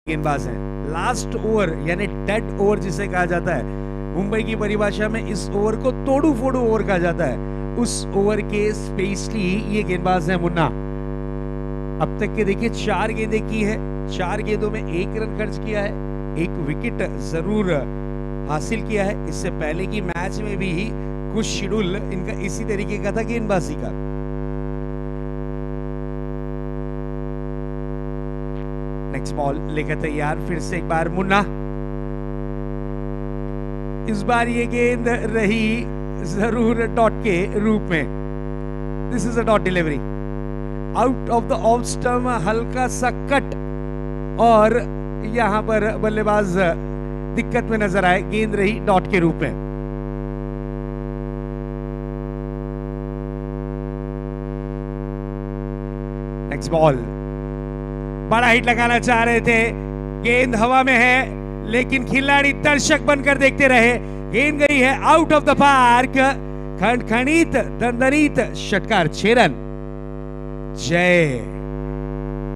गेंदबाज हैं, लास्ट ओवर यानी डेड ओवर जिसे कहा जाता है, मुंबई की परिभाषा में इस ओवर को तोड़ू फोड़ू ओवर कहा जाता है, उस ओवर के स्पेशली ये गेंदबाज है मुन्ना। अब तक के देखिए 4 गेंदें की है, 4 गेंदों में 1 रन खर्च किया है, 1 विकेट जरूर हासिल किया है। इससे पहले की मैच में भी कुछ शेड्यूल इनका इसी तरीके का था गेंदबाजी का। नेक्स्ट बॉल लेकर तैयार, फिर से एक बार मुन्ना। इस बार ये गेंद रही जरूर डॉट के रूप में। This is a dot delivery, out of the off stump, हल्का सा कट, और यहां पर बल्लेबाज दिक्कत में नजर आए, गेंद रही डॉट के रूप में। नेक्स्ट बॉल, बड़ा हिट लगाना चाह रहे थे, गेंद हवा में है लेकिन खिलाड़ी दर्शक बनकर देखते रहे, गेंद गई है आउट ऑफ द पार्क। खनखनीत दंदनीत षटकार, 6 रन।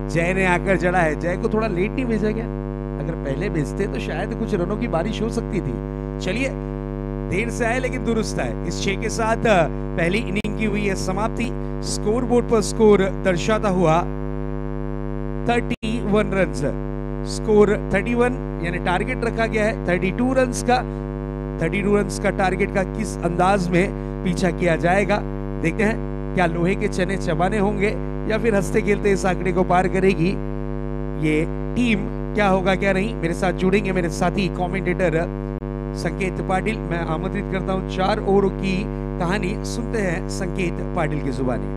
जय ने आकर जड़ा है। जय को थोड़ा लेट नहीं भेजा गया, अगर पहले भेजते तो शायद कुछ रनों की बारिश हो सकती थी। चलिए, देर से आए लेकिन दुरुस्त है। इस 6 के साथ पहली इनिंग की हुई है समाप्ति। स्कोर बोर्ड पर स्कोर दर्शाता हुआ 31 रन। स्कोर 31 यानी टारगेट रखा गया है 32 रन का। 32 रन का टारगेट का किस अंदाज में पीछा किया जाएगा, देखते हैं। क्या लोहे के चने चबाने होंगे या फिर हंसते खेलते इस आंकड़े को पार करेगी ये टीम, क्या होगा क्या नहीं। मेरे साथ जुड़ेंगे मेरे साथी कमेंटेटर संकेत पाटिल। मैं आमंत्रित करता हूं 4 ओवरों की कहानी सुनते हैं संकेत पाटिल की जुबानी।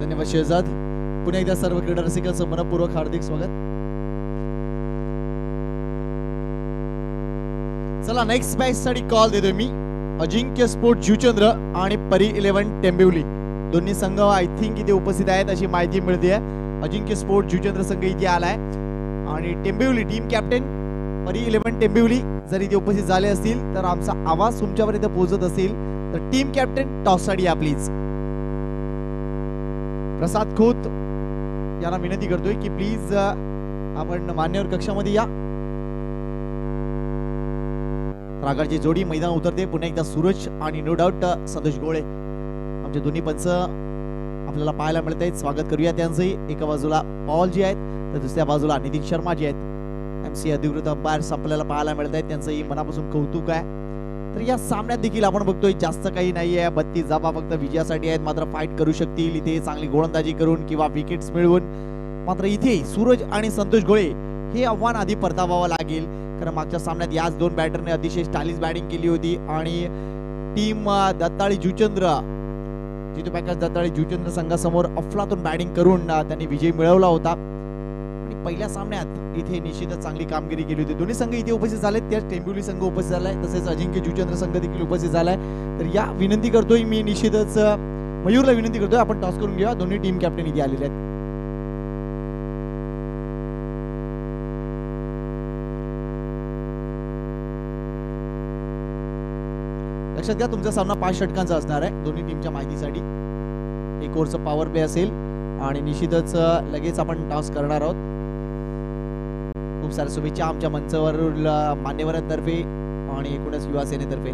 धन्यवाद शेहजाद. पुन्हा एकदा सर्व क्रीडा रसिकांचं मनपूर्वक हार्दिक स्वागत. चला, नेक्स्ट मॅच साठी कॉल देतोय मी. अजिंक्य स्पोर्ट जुचंद्र आणि परी 11 टेंबिवली दोन्ही संघ आय थिंक इथे उपस्थित आहेत अशी माहिती मिळते. अजिंक्य स्पोर्ट जुचंद्र संघ इथे आलाय आणि टेंबिवली टीम कॅप्टन परी 11 टेंबिवली जर इथे उपस्थित झाले असतील तर आमचा आवाज तुमच्यापर्यंत पोहोचत असेल तर टीम कॅप्टन टॉस साठी या प्लीज. प्रसाद खोत यांना विनंती करतोय की प्लीज आपण मान्यवर कक्षामध्ये या. रागाची जोडी मैदान उतरते पुन्हा एकदा. सूरज आणि नो डाऊट संतोष गोळे आमचे दोन्ही पंच आपल्याला पाहायला मिळत आहेत. स्वागत करूया त्यांचंही. एका बाजूला पॉल जी आहेत तर दुसऱ्या बाजूला नितीन शर्मा जी आहेत. एमसी अधिकृत अंपायर आपल्याला पाहायला मिळत आहेत. त्यांचंही मनापासून कौतुक आहे. तर या सामन्यात देखील आपण बघतोय जास्त काही नाहीये. 32 जाबा फक्त विजयासाठी आहेत. मात्र फाईट करू शकतील इथे चांगली गोलंदाजी करून किंवा विकेट्स मिळवून. मात्र इथे सूरज आणि संतोष गोळे हे आव्हान आधी परतावावं लागेल, कारण मागच्या सामन्यात याच दोन बॅटरने अतिशय स्टायलिश बॅटिंग केली होती आणि टीम दत्ताळी जुचंद्र जितू पॅकर्स दत्ताळी जुचंद्र संघासमोर अफलातून बॅटिंग करून त्यांनी विजय मिळवला होता. आणि पहिल्या सामन्यात इथे निश्चितच चांगली कामगिरी केली होती. दोन्ही संघ इथे उपस्थित झाले. त्या टेंबिवली संघ उपस्थित झालाय तसेच अजिंक्य जुचंद्र संघ देखील उपस्थित झालाय. तर या विनंती करतोय मी निश्चितच मयूरला विनंती करतोय आपण टॉस करून घेऊया. दोन्ही टीम कॅप्टन इथे आलेले आहेत. लक्षात घ्या तुमचा सामना 5 षटकांचा असणार आहे. दोन्ही टीमच्या माहितीसाठी 1 ओव्हरचा पॉवर प्ले असेल आणि निश्चितच लगेच आपण टॉस करणार आहोत. खूप साऱ्या शुभेच्छा आमच्या मंचावरील मान्यवरांतर्फे आणि एकूणच युवा सेनेतर्फे.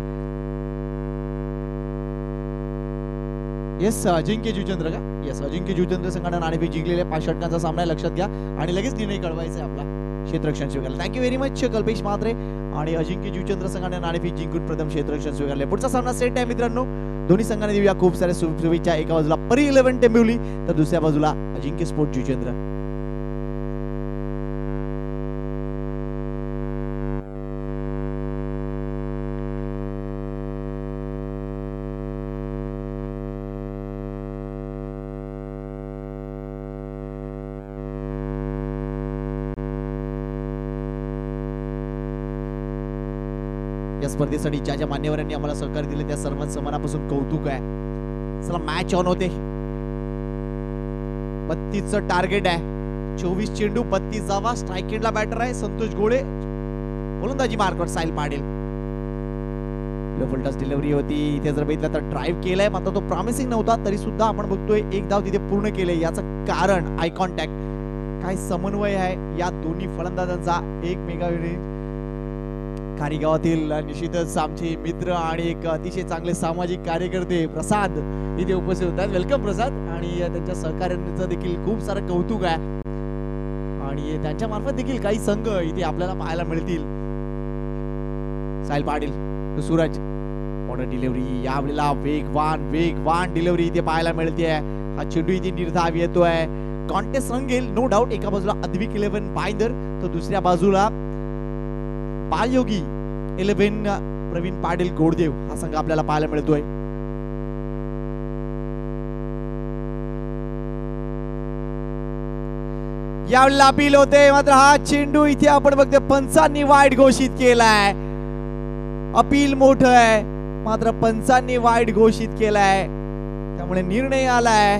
येस, अजिंक्य जुचंद्र का? येस, अजिंक्य जुचंद्र संघाने नाणेफेक जिंकलेले 5 षटकांचा सामना आहे. लक्षात घ्या आणि लगेच निर्णय कळवायचा आहे आपला क्षेत्ररक्षण स्वीकारला. Thank you very much Kalpesh Mhatre. आणि अजिंक्य जुचंद्र संघाने नाणेफेक जिंकून प्रथम क्षेत्ररक्षण स्वीकारले. पुढचा सामना सेट आहे मित्रांनो. दोन्ही संघाने देऊया खूप साऱ्या शुभेच्छा. एका बाजूला परी 11 टेंबिवली तर दुसऱ्या बाजूला अजिंक्य स्पोर्ट जुचंद्र. या स्पर्धेसाठी ज्या ज्या मान्यवरांनी आम्हाला सहकार्य दिले त्या सर्वांचं मनापासून कौतुक आहे. चला, मॅच ऑन होते. 32चं टार्गेट आहे. 24 चेंडू 32 जावा. स्ट्राईक एंडला बॅटर आहे संतोष गोळे. गोलंदाजी मार्कवर साहिल पाटील. फुलटॉस डिलिव्हरी होती. इथे जर बघितलं तर ड्राईव्ह केलाय मात्र तो प्रॉमिसिंग नव्हता. तरी सुद्धा आपण बघतोय एक धाव तिथे पूर्ण केले. याचं कारण आय कॉन्टॅक्ट काय समन्वय आहे या दोन्ही फलंदाजांचा एकमेकांवर. खारीगावातील निश्चितच आमचे मित्र आणि एक अतिशय चांगले सामाजिक कार्यकर्ते प्रसाद इथे उपस्थित होतात. वेलकम प्रसाद. आणि त्यांच्या सहकार्यांचं देखील खूप सारं कौतुक आहे आणि त्यांच्या मार्फत देखील काही संघ इथे आपल्याला पाहायला मिळतील. साहिल पाटील, सूरज, मोठं डिलिव्हरी यावेळेला वेगवान डिलिव्हरी इथे पाहायला मिळते. हा चेंडू इथे निर्धाव येतोय. कॉन्टेस्ट रंगेल नो डाऊट. एका बाजूला अद्विक 11 बायंदर तर दुसऱ्या बाजूला बालयोगी 11 प्रवीण पाटील गोडदेव हा संघ आपल्याला पाहायला मिळतोय. यावेळेला अपील होते मात्र हा चेंडू इथे आपण बघतोय पंचांनी वाईट घोषित केलाय. अपील मोठं आहे मात्र पंचांनी वाईट घोषित केलाय त्यामुळे निर्णय आलाय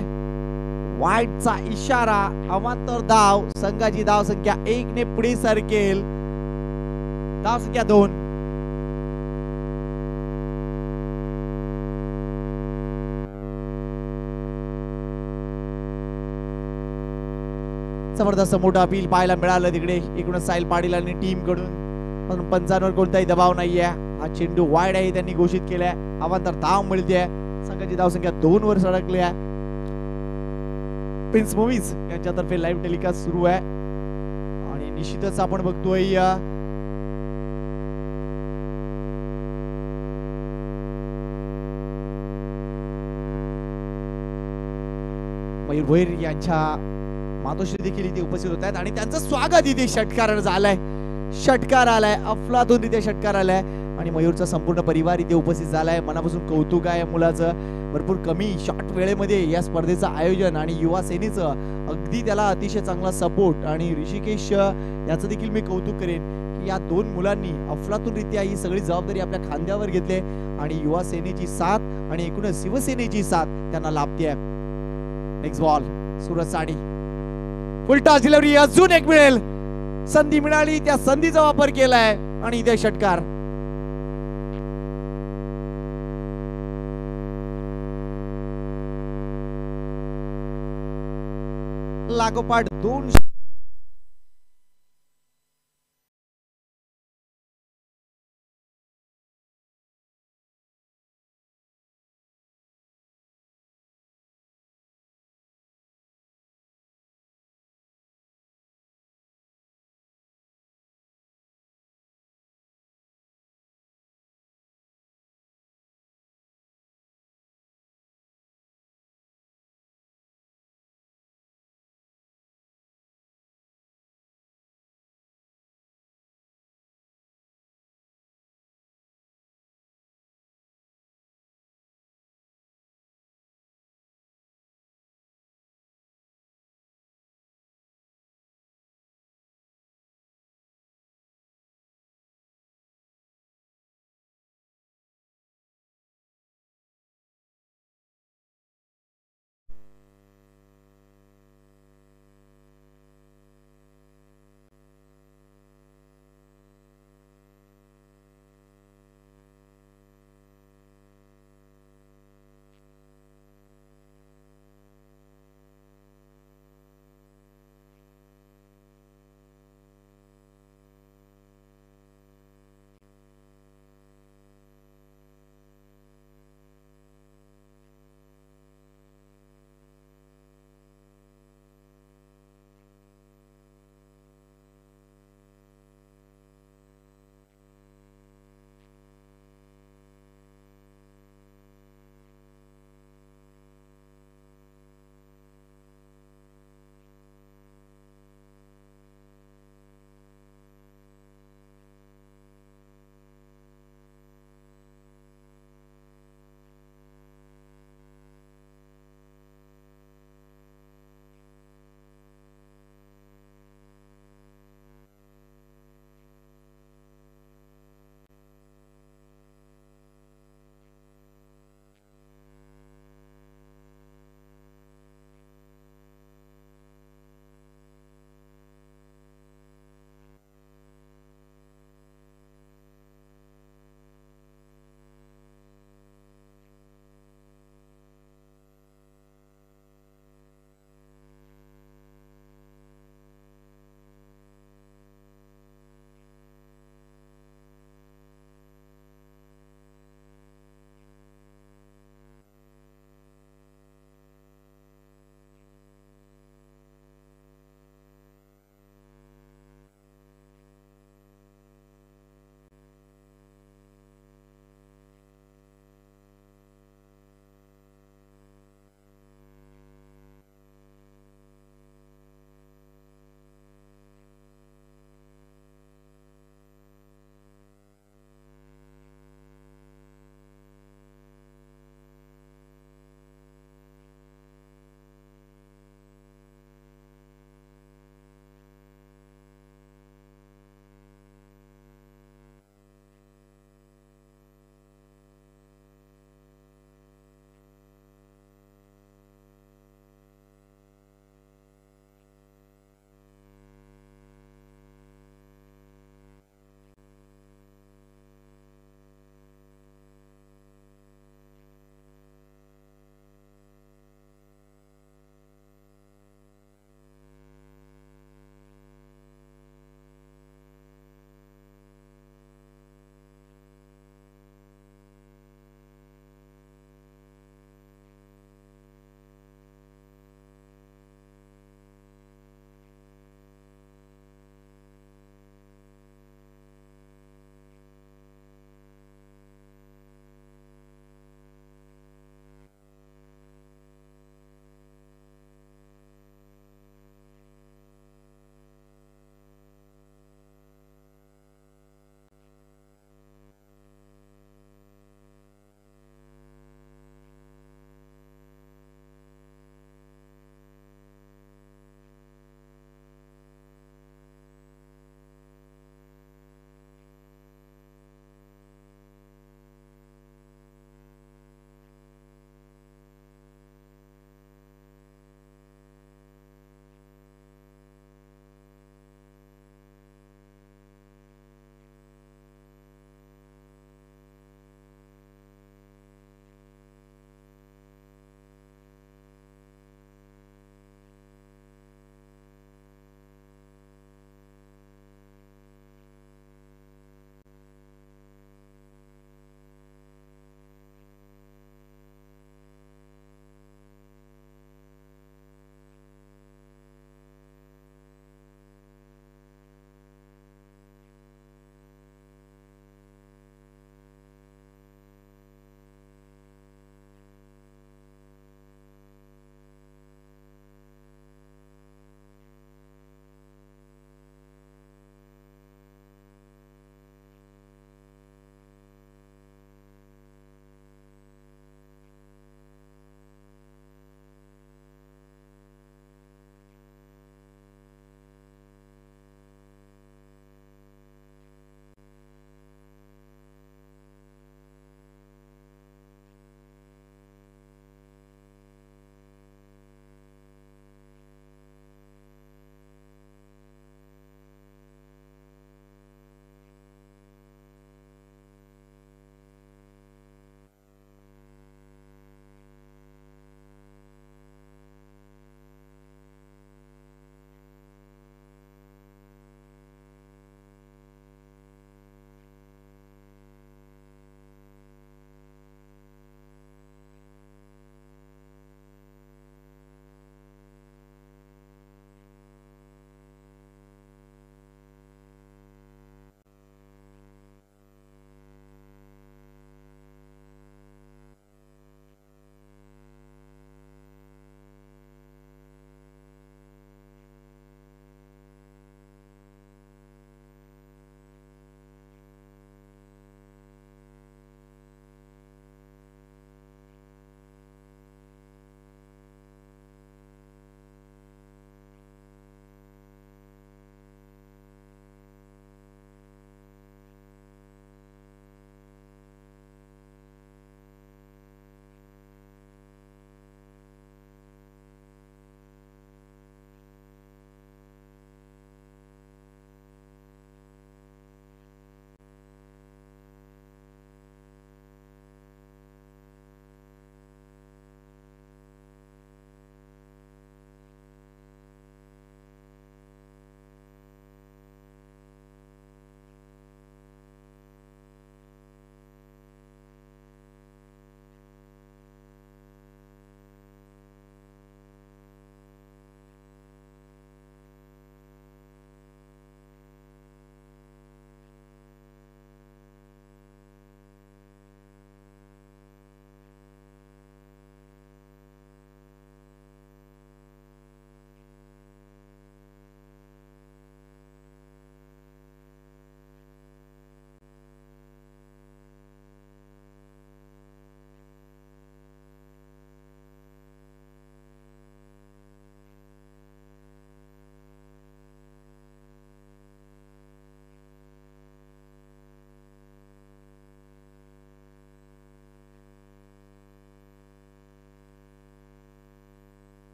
वाईटचा इशारा. अवांतर धाव. संघाची धाव संख्या 1 ने पुढे सरकेल. धाव संख्या 2. जबरदस्त मोठं अपील पाहायला मिळालं तिकडे एकूणच साहिल पाटील आणि टीम कडून. पण पंचांवर कोणताही दबाव नाहीये. हा चेंडू वाईड आहे त्यांनी घोषित केलाय. अवांतर धाव मिळते. संघाची धाव संख्या 2 वर सरकली आहे. प्रिन्स मूवीज यांच्यातर्फे लाईव्ह टेलिकास्ट सुरू आहे आणि निश्चितच आपण बघतोय मयूर भोईर यांच्या मातोश्री देखील इथे उपस्थित होत आहेत आणि त्यांचं स्वागत इथे षटकार झालंय. षटकार आलाय. अफलातून इथे षटकार आलाय आणि मयूरचा संपूर्ण परिवार इथे उपस्थित झालाय. मनापासून कौतुक आहे मुलाचं. भरपूर कमी शॉर्ट वेळेमध्ये या स्पर्धेचं आयोजन आणि युवा सेनेचं अगदी त्याला अतिशय चांगला सपोर्ट आणि ऋषिकेश याचं देखील मी कौतुक करेन की या 2 मुलांनी अफलातूनरित्या ही सगळी जबाबदारी आपल्या खांद्यावर घेतली आणि युवा सेनेची साथ आणि एकूणच शिवसेनेची साथ त्यांना लाभते. Next ball Suraj sari. Full toss delivery. अजून एक मिळेल. संधी मिळाली त्या संधीचा वापर केलाय आणि इथे षटकार. लागोपाठ 2